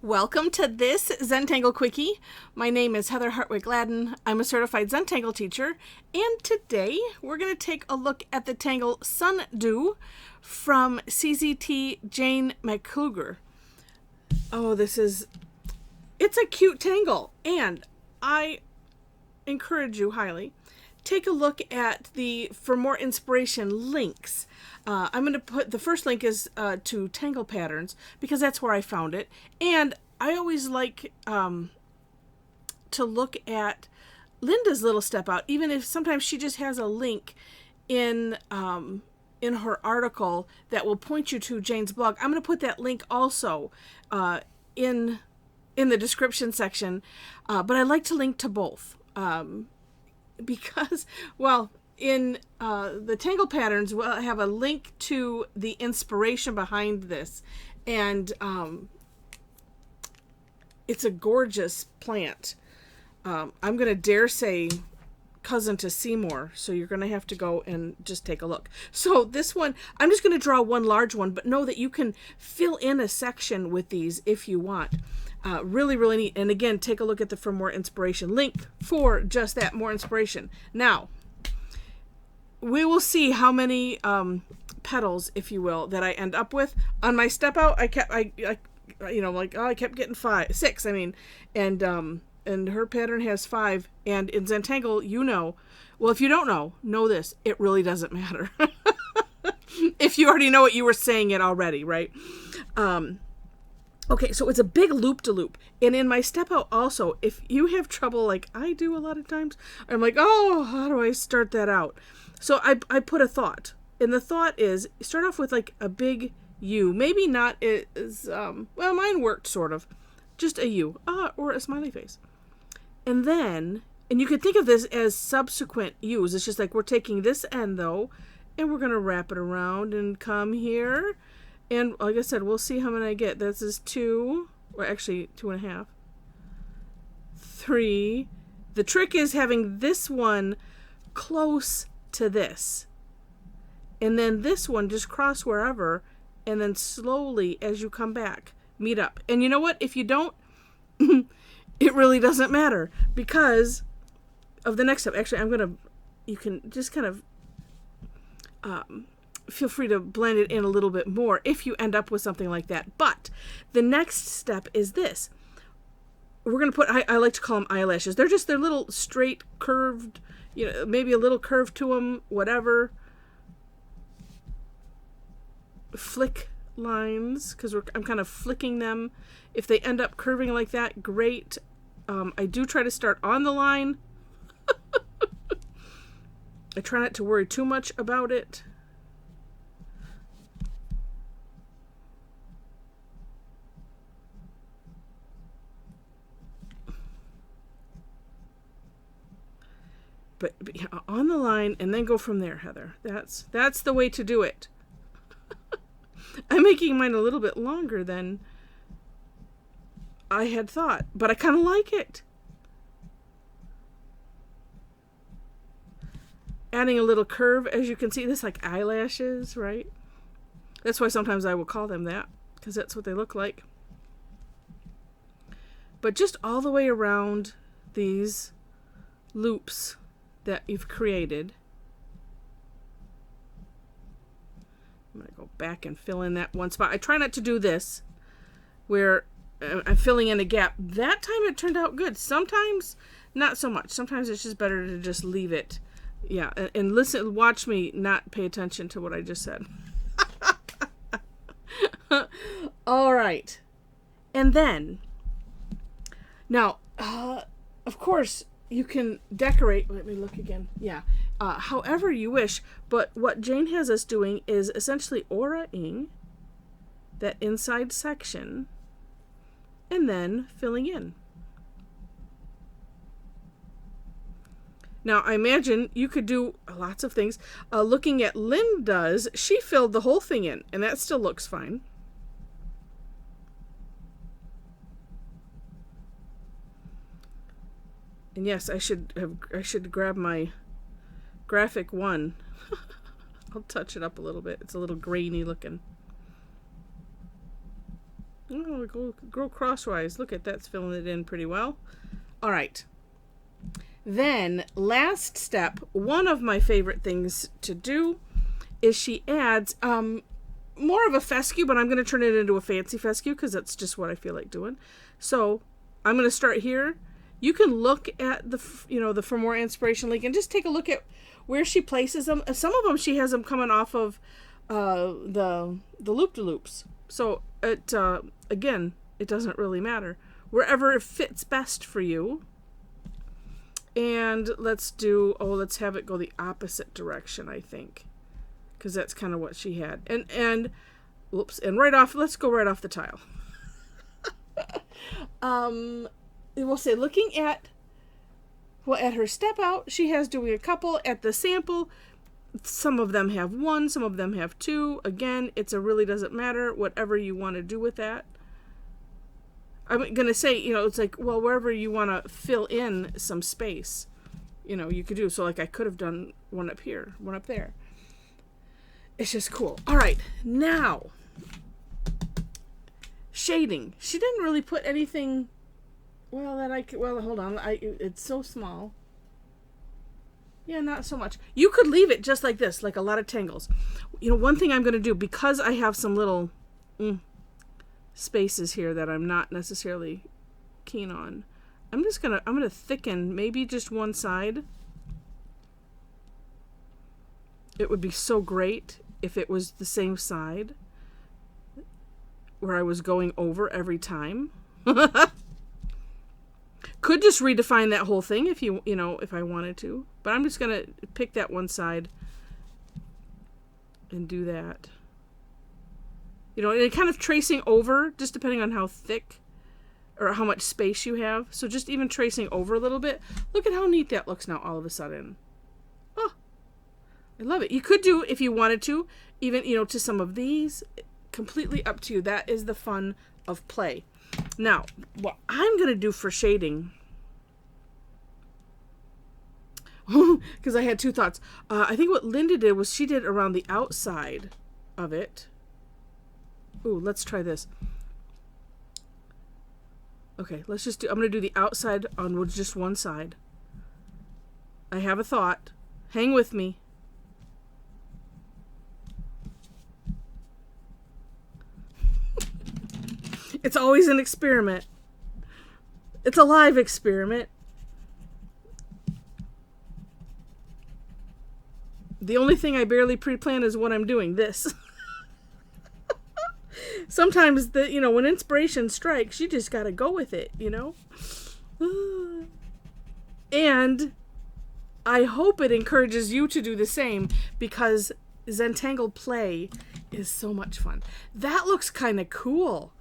Welcome to this Zentangle Quickie. My name is Heather Hartwick Gladden. I'm a Certified Zentangle Teacher, and today we're going to take a look at the Tangle Sundoo from CZT Jane MacKugler. Oh, it's a cute tangle, and I encourage you highly. Take a look at for more inspiration, links. I'm going to put, the first link is to Tangle Patterns, because that's where I found it. And I always like to look at Linda's little step out, even if sometimes she just has a link in her article that will point you to Jane's blog. I'm going to put that link also in the description section, but I like to link to both. Because, well, in the Tangle Patterns, we'll have a link to the inspiration behind this. And it's a gorgeous plant. I'm going to dare say cousin to Seymour, so you're going to have to go and just take a look. So this one, I'm just going to draw one large one, but know that you can fill in a section with these if you want. Really, really neat. And again, take a look at the For More Inspiration link for just that, more inspiration. Now, we will see how many petals, if you will, that I end up with. On my step out, I kept getting 6. And her pattern has 5. And in Zentangle, well, if you don't know this, it really doesn't matter. If you already know it, you were saying it already, right? Okay, so it's a big loop-to-loop. And in my step out also, if you have trouble like I do a lot of times, I'm like, oh, how do I start that out? So I put a thought. And the thought is, start off with like a big U. Maybe not as, well, mine worked sort of. Just a U, or a smiley face. And then, and you could think of this as subsequent U's. It's just like we're taking this end though, and we're going to wrap it around and come here. And like I said, we'll see how many I get. This is 2, or actually 2.5. 3. The trick is having this one close to this. And then this one just cross wherever, and then slowly as you come back, meet up. And you know what? If you don't, it really doesn't matter because of the next step. Actually, you can just kind of feel free to blend it in a little bit more if you end up with something like that. But the next step is this. We're going to put, I like to call them eyelashes. They're little straight curved, maybe a little curve to them, whatever. Flick lines, because I'm kind of flicking them. If they end up curving like that, great. I do try to start on the line. I try not to worry too much about it. But on the line and then go from there, Heather. That's the way to do it. I'm making mine a little bit longer than I had thought, but I kind of like it. Adding a little curve, as you can see, this like eyelashes, right? That's why sometimes I will call them that, because that's what they look like. But just all the way around these loops that you've created. I'm going to go back and fill in that one spot. I try not to do this where I'm filling in a gap. That time it turned out good. Sometimes not so much. Sometimes it's just better to just leave it. Yeah, and listen, watch me not pay attention to what I just said. All right. And then, now, of course, you can decorate. Let me look again. Yeah. However you wish. But what Jane has us doing is essentially aura-ing that inside section and then filling in. Now, I imagine you could do lots of things. Looking at Linda's, she filled the whole thing in, and that still looks fine. And yes, I should grab my graphic one. I'll touch it up a little bit. It's a little grainy looking. Oh, go crosswise. Look at that's filling it in pretty well. All right. Then last step, one of my favorite things to do is she adds more of a fescue, but I'm going to turn it into a fancy fescue because that's just what I feel like doing. So I'm going to start here. You can look at the For More Inspiration link and just take a look at where she places them. Some of them she has them coming off of the loop-de-loops. So again, it doesn't really matter. Wherever it fits best for you. And let's have it go the opposite direction, I think. Because that's kind of what she had. And let's go right off the tile. We'll say looking at her step out, she has doing a couple at the sample. Some of them have one, some of them have two. Again, really doesn't matter, whatever you want to do with that. I'm going to say, it's like, well, wherever you want to fill in some space, you could do. So like I could have done one up here, one up there. It's just cool. All right, now, shading. She didn't really put anything, hold on. It's so small. Yeah, not so much. You could leave it just like this, like a lot of tangles. One thing I'm going to do, because I have some little spaces here that I'm not necessarily keen on, I'm going to thicken maybe just one side. It would be so great if it was the same side where I was going over every time. Could just redefine that whole thing if if I wanted to. But I'm just going to pick that one side and do that. And kind of tracing over, just depending on how thick or how much space you have. So just even tracing over a little bit. Look at how neat that looks now all of a sudden. Oh, I love it. You could do, if you wanted to, even, to some of these. Completely up to you. That is the fun of play. Now, what I'm going to do for shading, because I had two thoughts. I think what Linda did was she did around the outside of it. Ooh, let's try this. Okay, I'm going to do the outside on just one side. I have a thought. Hang with me. It's always an experiment. It's a live experiment. The only thing I barely pre-plan is what I'm doing. This. Sometimes when inspiration strikes, you just gotta go with it, And I hope it encourages you to do the same, because Zentangle play is so much fun. That looks kind of cool.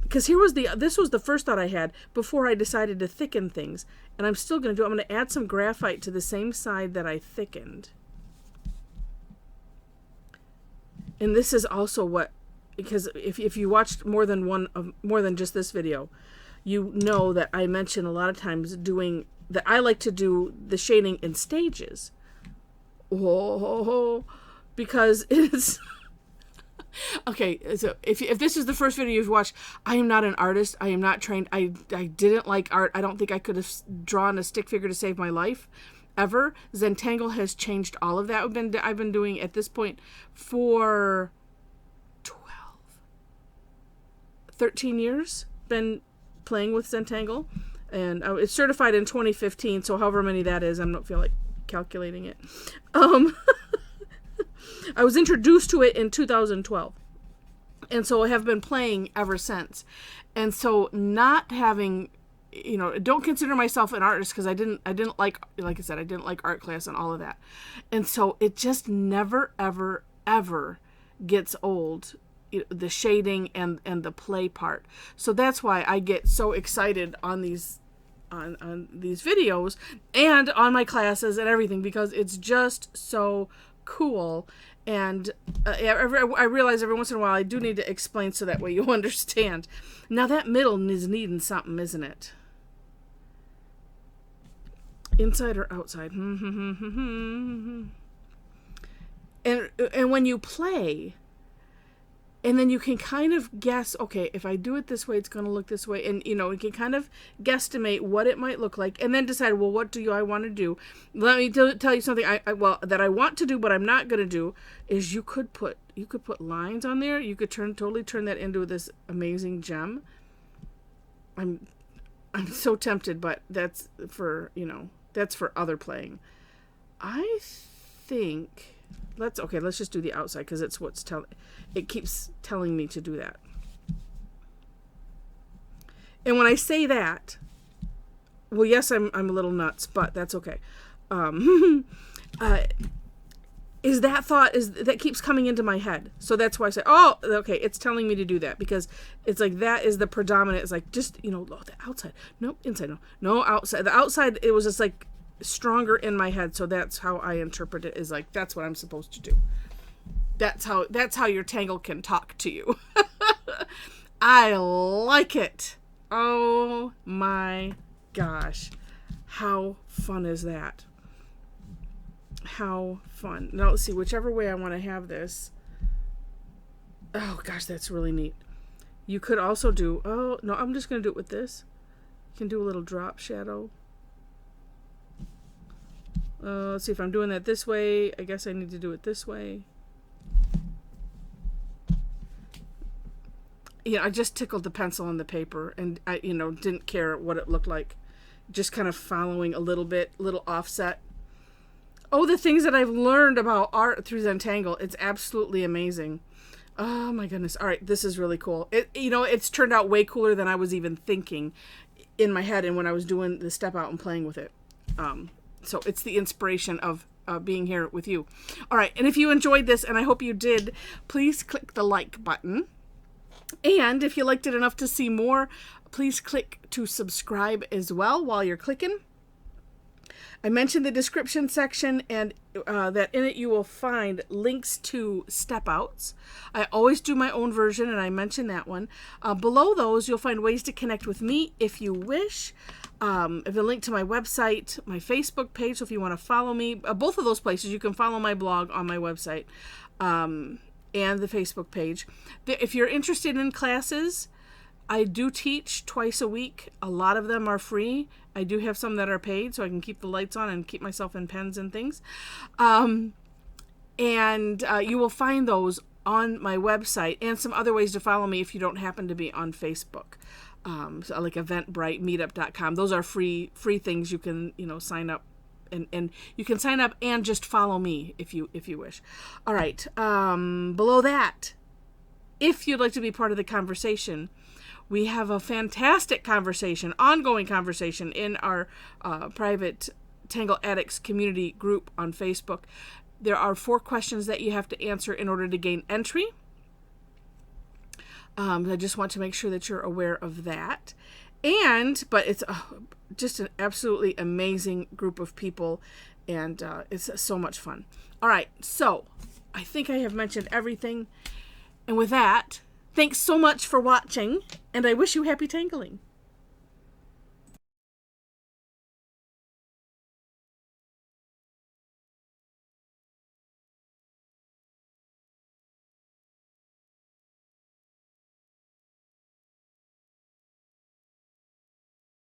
Because this was the first thought I had before I decided to thicken things. And I'm still going to do it. I'm going to add some graphite to the same side that I thickened. And this is also because if you watched more than just this video, you know that I mention a lot of times that I like to do the shading in stages. Oh, because it's... Okay, so if this is the first video you've watched, I am not an artist. I am not trained. I didn't like art. I don't think I could have drawn a stick figure to save my life, ever. Zentangle has changed all of that. I've been doing at this point for 13 years. Been playing with Zentangle, and it's certified in 2015. So however many that is, I don't feel like calculating it. I was introduced to it in 2012, and so I have been playing ever since. And so not having, don't consider myself an artist, because I didn't like I said, I didn't like art class and all of that. And so it just never, ever, ever gets old, the shading and the play part. So that's why I get so excited on these videos and on my classes and everything, because it's just so cool. And I realize every once in a while I do need to explain so that way you understand. Now that middle is needing something, isn't it? Inside or outside? And when you play, And then you can kind of guess, okay, if I do it this way, it's going to look this way. And, you can kind of guesstimate what it might look like and then decide, well, what do I want to do? Let me tell you something that I want to do, but I'm not going to do is you could put lines on there. You could totally turn that into this amazing gem. I'm so tempted, but that's for other playing. I think let's just do the outside because it's it keeps telling me to do that. And when I say that, well, yes, I'm a little nuts, but that's okay. Is that thought that keeps coming into my head. So that's why I say, oh, okay, it's telling me to do that because it's like that is the predominant. It's like just, the outside. No, inside. No, outside. The outside, it was just like stronger in my head. So that's how I interpret it, is like, that's what I'm supposed to do. That's how your Tangle can talk to you. I like it. Oh my gosh. How fun is that? How fun. Now let's see, whichever way I want to have this. Oh gosh, that's really neat. You could also do, oh no, I'm just going to do it with this. You can do a little drop shadow. Let's see, if I'm doing that this way, I guess I need to do it this way. I just tickled the pencil on the paper and I, didn't care what it looked like. Just kind of following a little offset. Oh, the things that I've learned about art through Zentangle. It's absolutely amazing. Oh my goodness. All right, this is really cool. It's turned out way cooler than I was even thinking in my head and when I was doing the step out and playing with it. So it's the inspiration of being here with you. All right, and if you enjoyed this, and I hope you did, please click the like button. And if you liked it enough to see more, please click to subscribe as well while you're clicking. I mentioned the description section and that in it you will find links to step outs. I always do my own version and I mentioned that one. Below those you'll find ways to connect with me if you wish. If a link to my website, my Facebook page, so if you want to follow me, both of those places you can follow my blog on my website and the Facebook page. If you're interested in classes, I do teach twice a week. A lot of them are free. I do have some that are paid so I can keep the lights on and keep myself in pens and things. And you will find those on my website and some other ways to follow me if you don't happen to be on Facebook. So like Eventbrite, Meetup.com. Those are free things you can, sign up. And you can sign up and just follow me if you wish. All right. Below that, if you'd like to be part of the conversation, we have a fantastic ongoing conversation in our private Tangle Addicts community group on Facebook. There are 4 questions that you have to answer in order to gain entry. I just want to make sure that you're aware of that. But it's just an absolutely amazing group of people, and it's so much fun. All right, so I think I have mentioned everything. And with that, thanks so much for watching, and I wish you happy tangling.